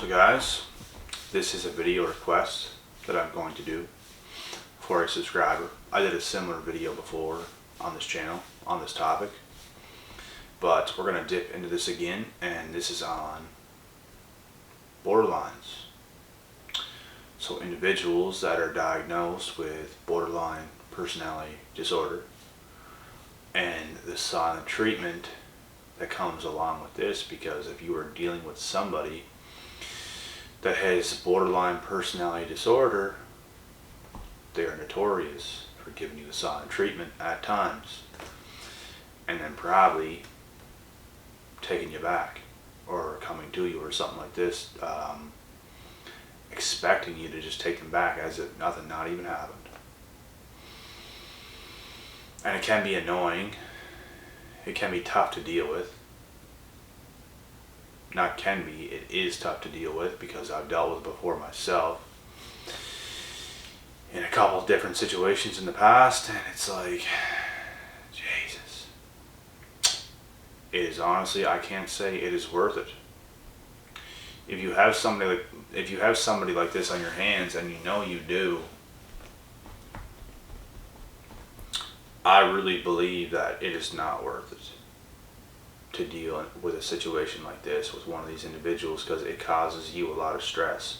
So guys, this is a video request that I'm going to do for a subscriber. I did a similar video before on this channel on this topic, but we're going to dip into this again, and this is on borderlines. So individuals that are diagnosed with borderline personality disorder and the silent treatment that comes along with this, because if you are dealing with somebody that has borderline personality disorder, they are notorious for giving you the silent treatment at times and then probably taking you back or coming to you or something like this, expecting you to just take them back as if nothing not even happened. And it can be annoying. It can be tough to deal with. Not can be, it is tough to deal with, because I've dealt with it before myself in a couple of different situations in the past, and it's like, Jesus. It is honestly, I can't say it is worth it. If you have somebody like this on your hands, and you know you do, I really believe that it is not worth it to deal with a situation like this with one of these individuals, because it causes you a lot of stress.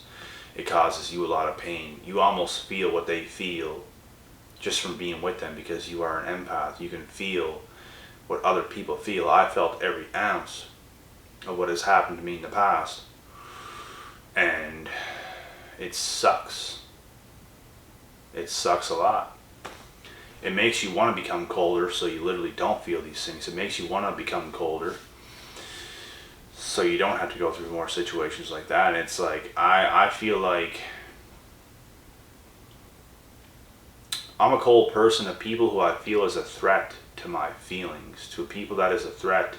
It causes you a lot of pain. You almost feel what they feel just from being with them, because you are an empath. You can feel what other people feel. I felt every ounce of what has happened to me in the past, and it sucks. It sucks a lot. It makes you want to become colder, so you literally don't feel these things. It makes you want to become colder so you don't have to go through more situations like that. And it's like, I feel like I'm a cold person to people who I feel is a threat to my feelings, to people that is a threat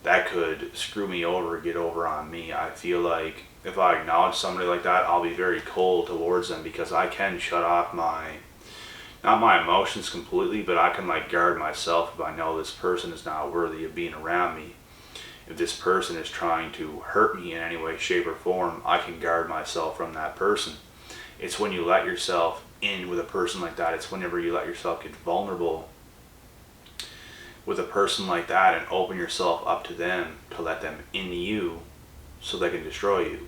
that could screw me over, get over on me. I feel like if I acknowledge somebody like that, I'll be very cold towards them, because I can shut off not my emotions completely, but I can guard myself if I know this person is not worthy of being around me. If this person is trying to hurt me in any way, shape, or form, I can guard myself from that person. It's when you let yourself in with a person like that, it's whenever you let yourself get vulnerable with a person like that and open yourself up to them, to let them into you so they can destroy you.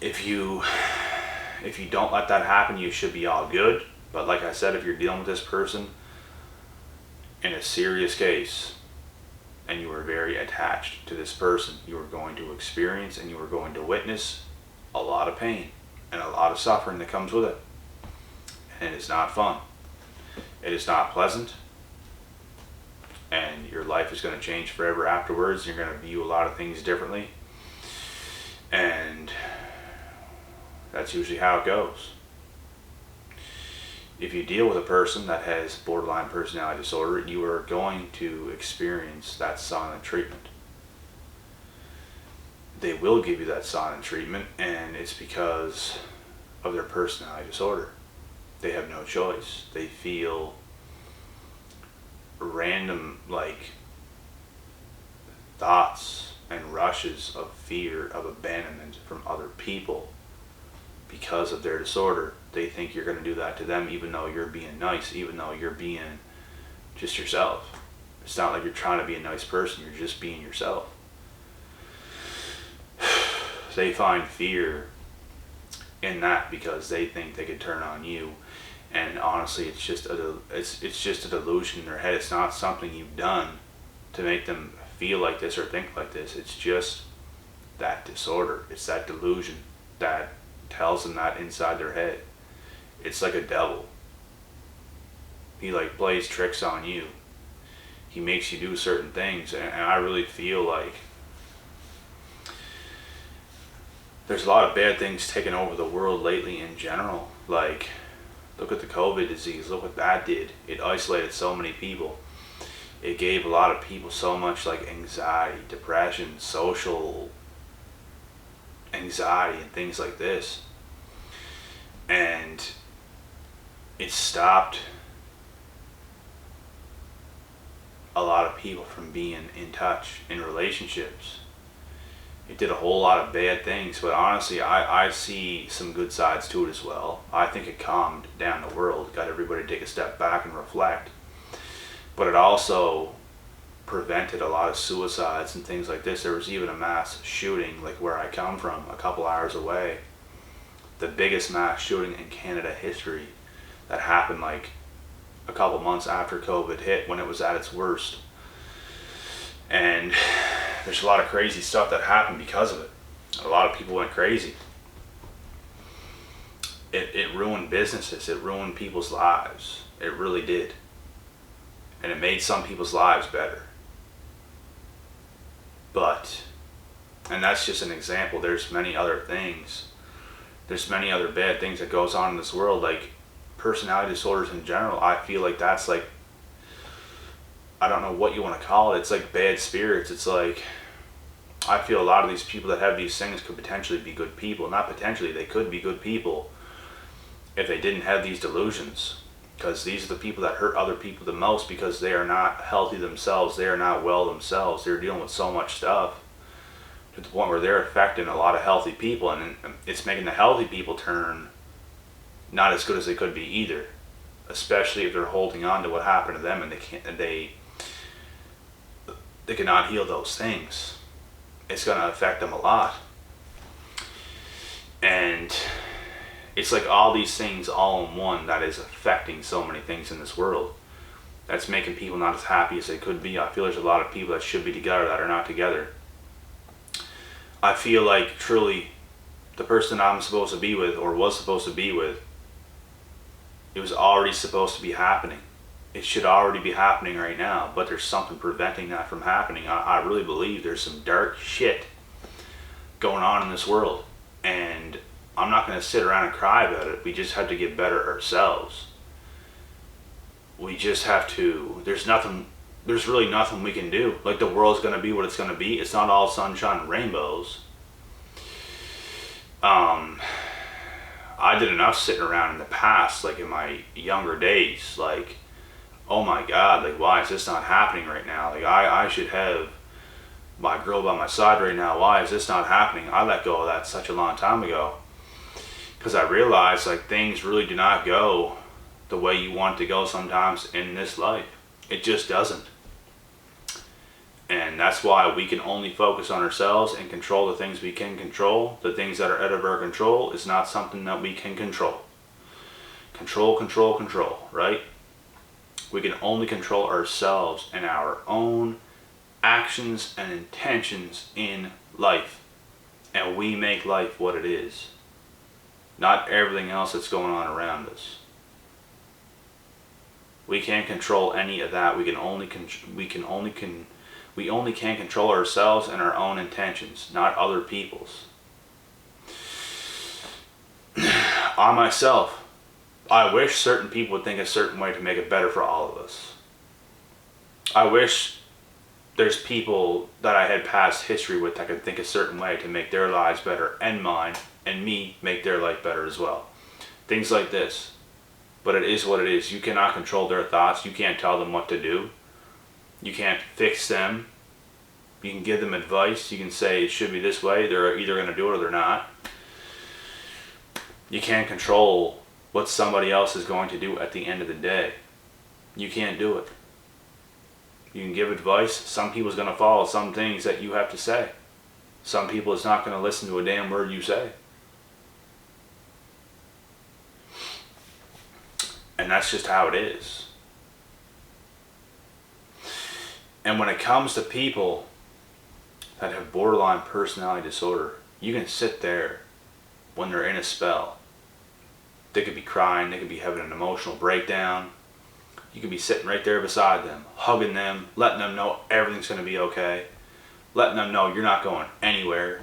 If you don't let that happen, you should be all good. But like I said, if you're dealing with this person in a serious case and you are very attached to this person, you are going to experience and you are going to witness a lot of pain and a lot of suffering that comes with it. And it is not fun. It is not pleasant. And your life is going to change forever afterwards. You're going to view a lot of things differently. And that's usually how it goes. If you deal with a person that has borderline personality disorder, you are going to experience that silent treatment. They will give you that silent treatment, and it's because of their personality disorder. They have no choice. They feel random thoughts and rushes of fear, of abandonment from other people. Because of their disorder, they think you're going to do that to them, even though you're being nice, even though you're being just yourself. It's not like you're trying to be a nice person, you're just being yourself. They find fear in that because they think they could turn on you, and honestly, it's just a delusion in their head. It's not something you've done to make them feel like this or think like this. It's just that disorder. It's that delusion that tells them that inside their head. It's like a devil. He plays tricks on you. He makes you do certain things, and I really feel like there's a lot of bad things taking over the world lately in general. Look at the COVID disease. Look what that did. It isolated so many people. It gave a lot of people so much anxiety, depression, social anxiety, and things like this. And it stopped a lot of people from being in touch in relationships. It did a whole lot of bad things, but honestly, I see some good sides to it as well. I think it calmed down the world, got everybody to take a step back and reflect. But it also prevented a lot of suicides and things like this. There was even a mass shooting, like where I come from, a couple hours away. The biggest mass shooting in Canada history that happened like a couple months after COVID hit, when it was at its worst. And there's a lot of crazy stuff that happened because of it. A lot of people went crazy. It ruined businesses. It ruined people's lives. It really did. And it made some people's lives better. But, and that's just an example. There's many other things. There's many other bad things that goes on in this world, like personality disorders in general. I feel like that's like, I don't know what you want to call it. It's like bad spirits. It's like, I feel a lot of these people that have these things could potentially be good people. Not potentially, they could be good people if they didn't have these delusions. Because these are the people that hurt other people the most, because they are not healthy themselves. They are not well themselves. They're dealing with so much stuff to the point where they're affecting a lot of healthy people. And it's making the healthy people turn not as good as they could be either. Especially if they're holding on to what happened to them and they cannot heal those things. It's going to affect them a lot. And it's like all these things all in one that is affecting so many things in this world. That's making people not as happy as they could be. I feel there's a lot of people that should be together that are not together. I feel like truly the person I'm supposed to be with, or was supposed to be with, it was already supposed to be happening. It should already be happening right now, but there's something preventing that from happening. I really believe there's some dark shit going on in this world, and I'm not going to sit around and cry about it. We just have to get better ourselves. We just have to, there's really nothing we can do. Like, the world's going to be what it's going to be. It's not all sunshine and rainbows. I did enough sitting around in the past, like in my younger days, like, oh my God, like, why is this not happening right now? Like, I should have my girl by my side right now. Why is this not happening? I let go of that such a long time ago. Because I realized, like, things really do not go the way you want it to go sometimes in this life. It just doesn't. And that's why we can only focus on ourselves and control the things we can control. The things that are out of our control is not something that we can control. Control, right? We can only control ourselves and our own actions and intentions in life. And we make life what it is. Not everything else that's going on around us. We can't control any of that. We only can control ourselves and our own intentions, not other people's. On myself, I wish certain people would think a certain way to make it better for all of us. I wish there's people that I had past history with that could think a certain way to make their lives better, and mine, and me make their life better as well. Things like this. But it is what it is. You cannot control their thoughts. You can't tell them what to do. You can't fix them. You can give them advice. You can say it should be this way. They're either going to do it or they're not. You can't control what somebody else is going to do at the end of the day. You can't do it. You can give advice. Some people's going to follow some things that you have to say. Some people is not going to listen to a damn word you say. And that's just how it is. And when it comes to people that have borderline personality disorder, you can sit there when they're in a spell. They could be crying, they could be having an emotional breakdown. You could be sitting right there beside them, hugging them, letting them know everything's going to be okay, letting them know you're not going anywhere.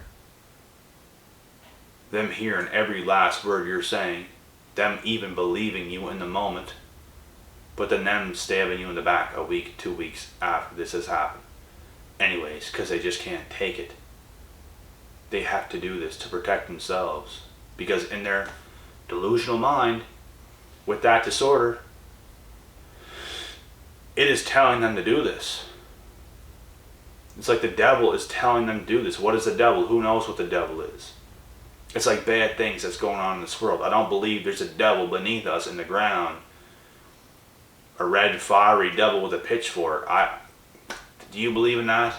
Them hearing every last word you're saying, them even believing you in the moment, but then them stabbing you in the back a week, 2 weeks after this has happened. Anyways, because they just can't take it. They have to do this to protect themselves. Because in their delusional mind, with that disorder, it is telling them to do this. It's like the devil is telling them to do this. What is the devil? Who knows what the devil is? It's like bad things that's going on in this world. I don't believe there's a devil beneath us in the ground. A red, fiery devil with a pitchfork. Do you believe in that?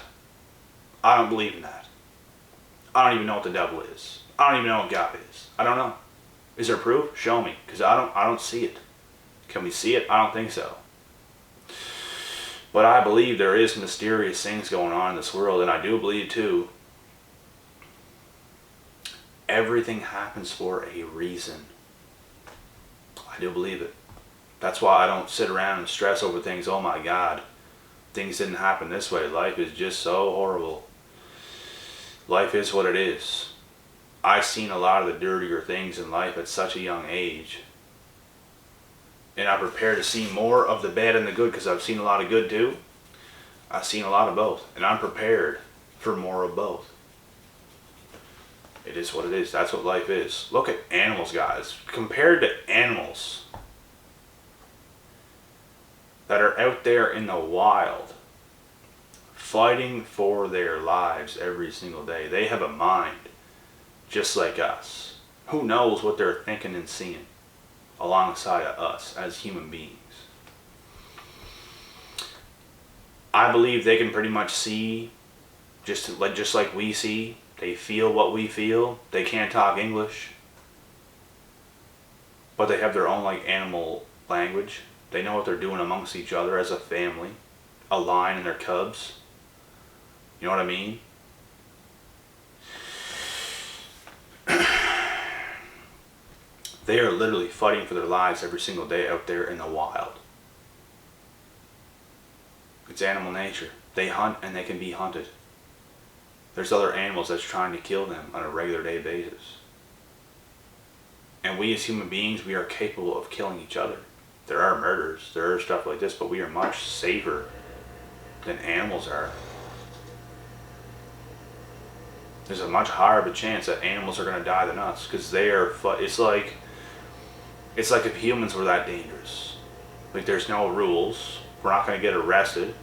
I don't believe in that. I don't even know what the devil is. I don't even know what God is. I don't know. Is there proof? Show me. Because I don't see it. Can we see it? I don't think so. But I believe there is mysterious things going on in this world, and I do believe too, everything happens for a reason. I do believe it. That's why I don't sit around and stress over things. Oh my God, things didn't happen this way. Life is just so horrible. Life is what it is. I've seen a lot of the dirtier things in life at such a young age. And I'm prepared to see more of the bad and the good, because I've seen a lot of good too. I've seen a lot of both. And I'm prepared for more of both. It is what it is. That's what life is. Look at animals, guys. Compared to animals that are out there in the wild, fighting for their lives every single day. They have a mind just like us. Who knows what they're thinking and seeing alongside of us as human beings. I believe they can pretty much see just like we see. They feel what we feel. They can't talk English, but they have their own like animal language. They know what they're doing amongst each other as a family, a lion and their cubs. You know what I mean? They are literally fighting for their lives every single day out there in the wild. It's animal nature. They hunt and they can be hunted. There's other animals that's trying to kill them on a regular day basis. And we as human beings, we are capable of killing each other. There are murders, there are stuff like this, but we are much safer than animals are. There's a much higher of a chance that animals are going to die than us, because they are, it's like if humans were that dangerous. Like there's no rules. We're not going to get arrested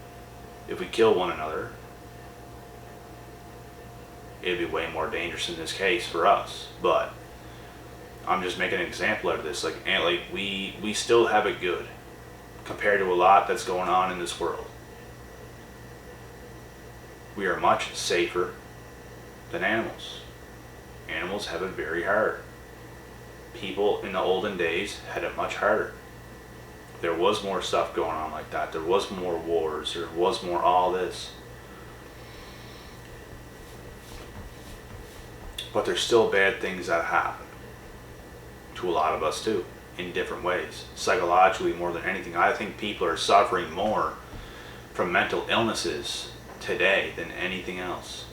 if we kill one another. It'd be way more dangerous in this case for us. But I'm just making an example out of this. Like we still have it good compared to a lot that's going on in this world. We are much safer than animals. Animals have it very hard. People in the olden days had it much harder. There was more stuff going on like that. There was more wars. There was more all this. But there's still bad things that happen to a lot of us too, in different ways. Psychologically, more than anything, I think people are suffering more from mental illnesses today than anything else.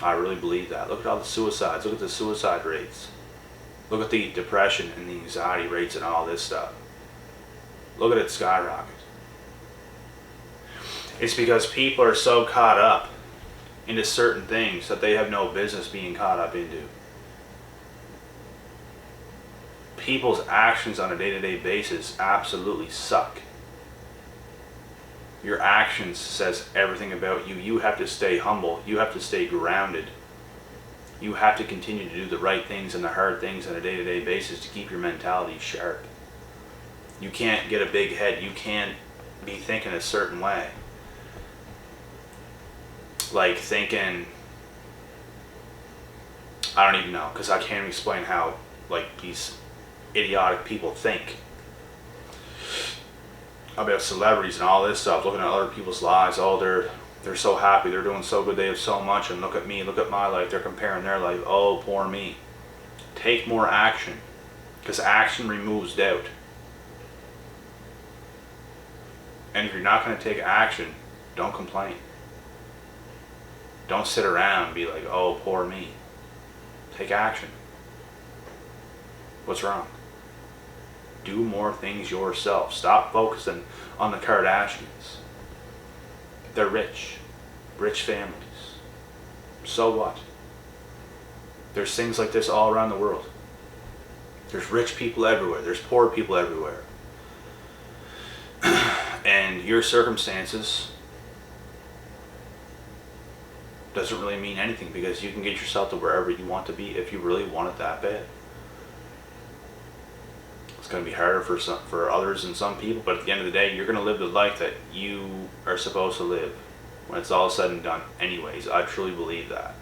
I really believe that. Look at all the suicides. Look at the suicide rates. Look at the depression and the anxiety rates and all this stuff. Look at it skyrocket. It's because people are so caught up into certain things that they have no business being caught up into. People's actions on a day-to-day basis absolutely suck. Your actions says everything about you. You have to stay humble. You have to stay grounded. You have to continue to do the right things and the hard things on a day-to-day basis to keep your mentality sharp. You can't get a big head. You can't be thinking a certain way. Like thinking, I don't even know, because I can't explain how like these idiotic people think about celebrities and all this stuff, looking at other people's lives. Oh, they're so happy, they're doing so good, they have so much, and look at me, look at my life. They're comparing their life. Oh, poor me. Take more action, because action removes doubt. And if you're not going to take action, don't complain. Don't sit around and be like, oh, poor me. Take action. What's wrong? Do more things yourself. Stop focusing on the Kardashians. They're rich. Rich families. So what? There's things like this all around the world. There's rich people everywhere. There's poor people everywhere. And your circumstances doesn't really mean anything, because you can get yourself to wherever you want to be if you really want it that bad. It's going to be harder for others and some people, but at the end of the day, you're going to live the life that you are supposed to live when it's all said and done anyways. I truly believe that.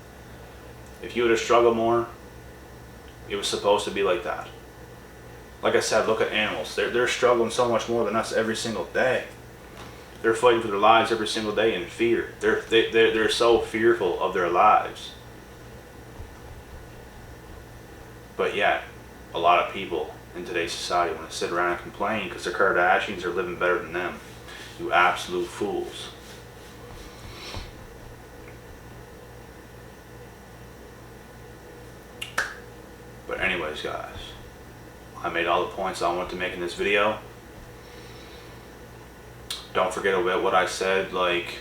If you would have struggled more, it was supposed to be like that. Like I said, look at animals. They're struggling so much more than us every single day. They're fighting for their lives every single day in fear. They're so fearful of their lives. But yet, a lot of people in today's society want to sit around and complain because the Kardashians are living better than them. You absolute fools. But anyways, guys, I made all the points I wanted to make in this video. Don't forget about what I said, like,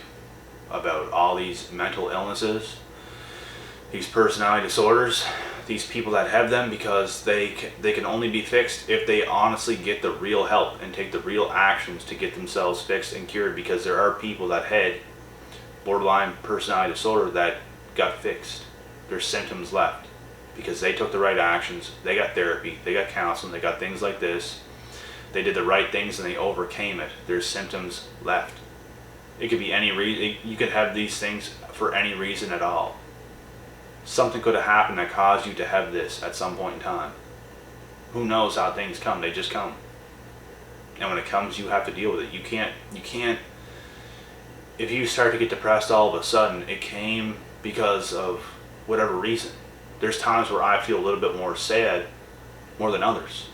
about all these mental illnesses, these personality disorders, these people that have them, because they can only be fixed if they honestly get the real help and take the real actions to get themselves fixed and cured, because there are people that had borderline personality disorder that got fixed. Their symptoms left because they took the right actions, they got therapy, they got counseling, they got things like this. They did the right things and they overcame it. Their symptoms left. It could be any reason. You could have these things for any reason at all. Something could have happened that caused you to have this at some point in time. Who knows how things come? They just come. And when it comes, you have to deal with it. You can't, if you start to get depressed all of a sudden, it came because of whatever reason. There's times where I feel a little bit more sad more than others.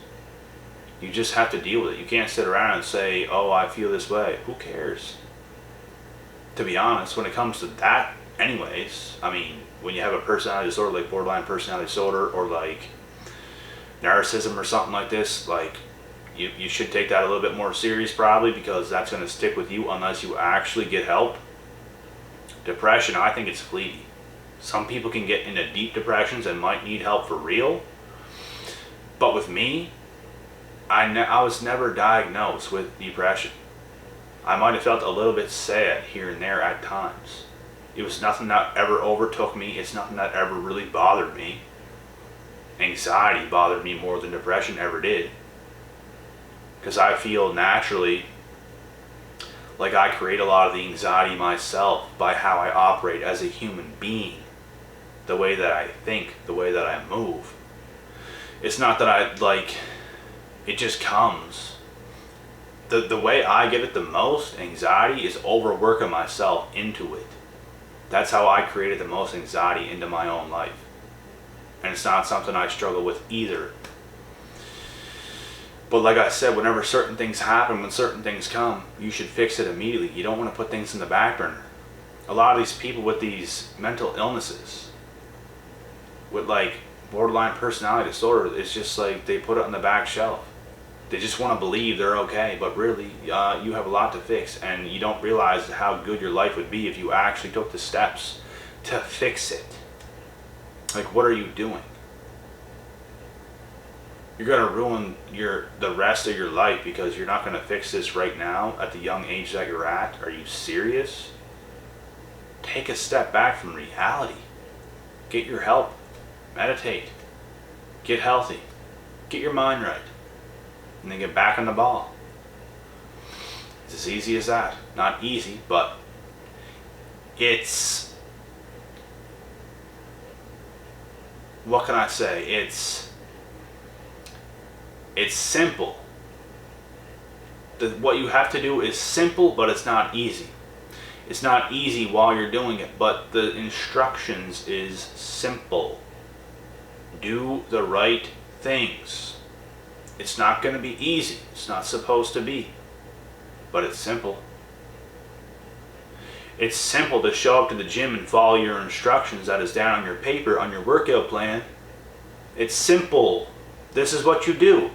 You just have to deal with it. You can't sit around and say, oh, I feel this way. Who cares? To be honest, when it comes to that anyways, I mean, when you have a personality disorder like borderline personality disorder or like narcissism or something like this, like you should take that a little bit more serious probably, because that's going to stick with you unless you actually get help. Depression, I think it's fleeting. Some people can get into deep depressions and might need help for real. But with me, I was never diagnosed with depression. I might have felt a little bit sad here and there at times. It was nothing that ever overtook me. It's nothing that ever really bothered me. Anxiety bothered me more than depression ever did. Because I feel naturally like I create a lot of the anxiety myself by how I operate as a human being. The way that I think, the way that I move. It's not that I like... It just comes. The way I get it the most, anxiety, is overworking myself into it. That's how I created the most anxiety into my own life. And it's not something I struggle with either. But like I said, whenever certain things happen, when certain things come, you should fix it immediately. You don't want to put things in the back burner. A lot of these people with these mental illnesses, with like borderline personality disorder, it's just like they put it on the back shelf. They just want to believe they're okay, but really, you have a lot to fix, and you don't realize how good your life would be if you actually took the steps to fix it. Like, what are you doing? You're going to ruin the rest of your life because you're not going to fix this right now at the young age that you're at. Are you serious? Take a step back from reality. Get your help. Meditate. Get healthy. Get your mind right. And then get back on the ball. It's as easy as that. Not easy, but it's... What can I say? It's simple. What you have to do is simple, but it's not easy. It's not easy while you're doing it, but the instructions is simple. Do the right things. It's not going to be easy. It's not supposed to be. But it's simple. It's simple to show up to the gym and follow your instructions that is down on your paper, on your workout plan. It's simple. This is what you do.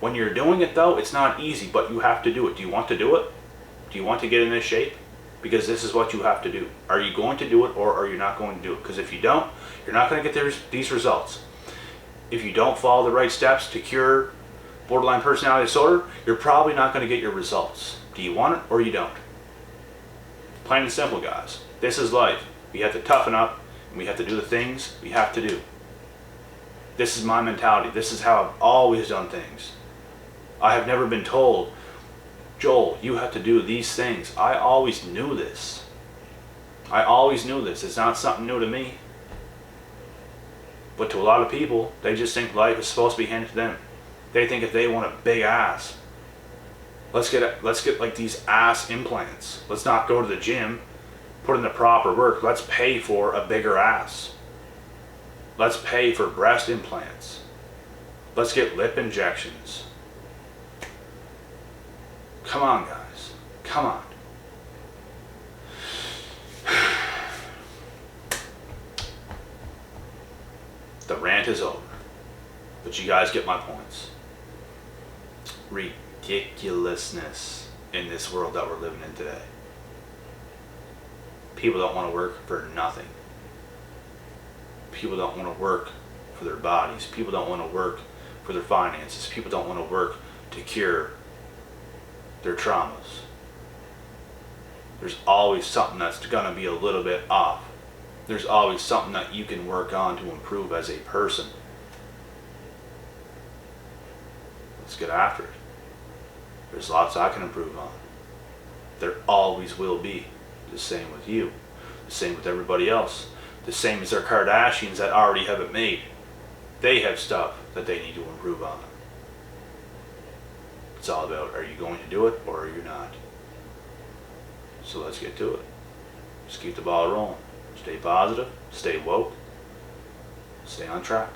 When you're doing it though, it's not easy, but you have to do it. Do you want to do it? Do you want to get in this shape? Because this is what you have to do. Are you going to do it, or are you not going to do it? Because if you don't, you're not going to get these results. If you don't follow the right steps to cure borderline personality disorder, you're probably not going to get your results. Do you want it or you don't? Plain and simple, guys. This is life. We have to toughen up, and we have to do the things we have to do. This is my mentality. This is how I've always done things. I have never been told, Joel, you have to do these things. I always knew this. I always knew this. It's not something new to me. But to a lot of people, they just think life is supposed to be handed to them. They think if they want a big ass, let's get like these ass implants. Let's not go to the gym, put in the proper work. Let's pay for a bigger ass. Let's pay for breast implants. Let's get lip injections. Come on, guys. Come on. The rant is over. But you guys get my points. Ridiculousness in this world that we're living in today. People don't want to work for nothing. People don't want to work for their bodies. People don't want to work for their finances. People don't want to work to cure their traumas. There's always something that's going to be a little bit off. There's always something that you can work on to improve as a person. Let's get after it. There's lots I can improve on. There always will be. The same with you. The same with everybody else. The same as our Kardashians that already have it made. They have stuff that they need to improve on. It's all about, are you going to do it or are you not? So let's get to it. Just keep the ball rolling. Stay positive, stay woke, stay on track.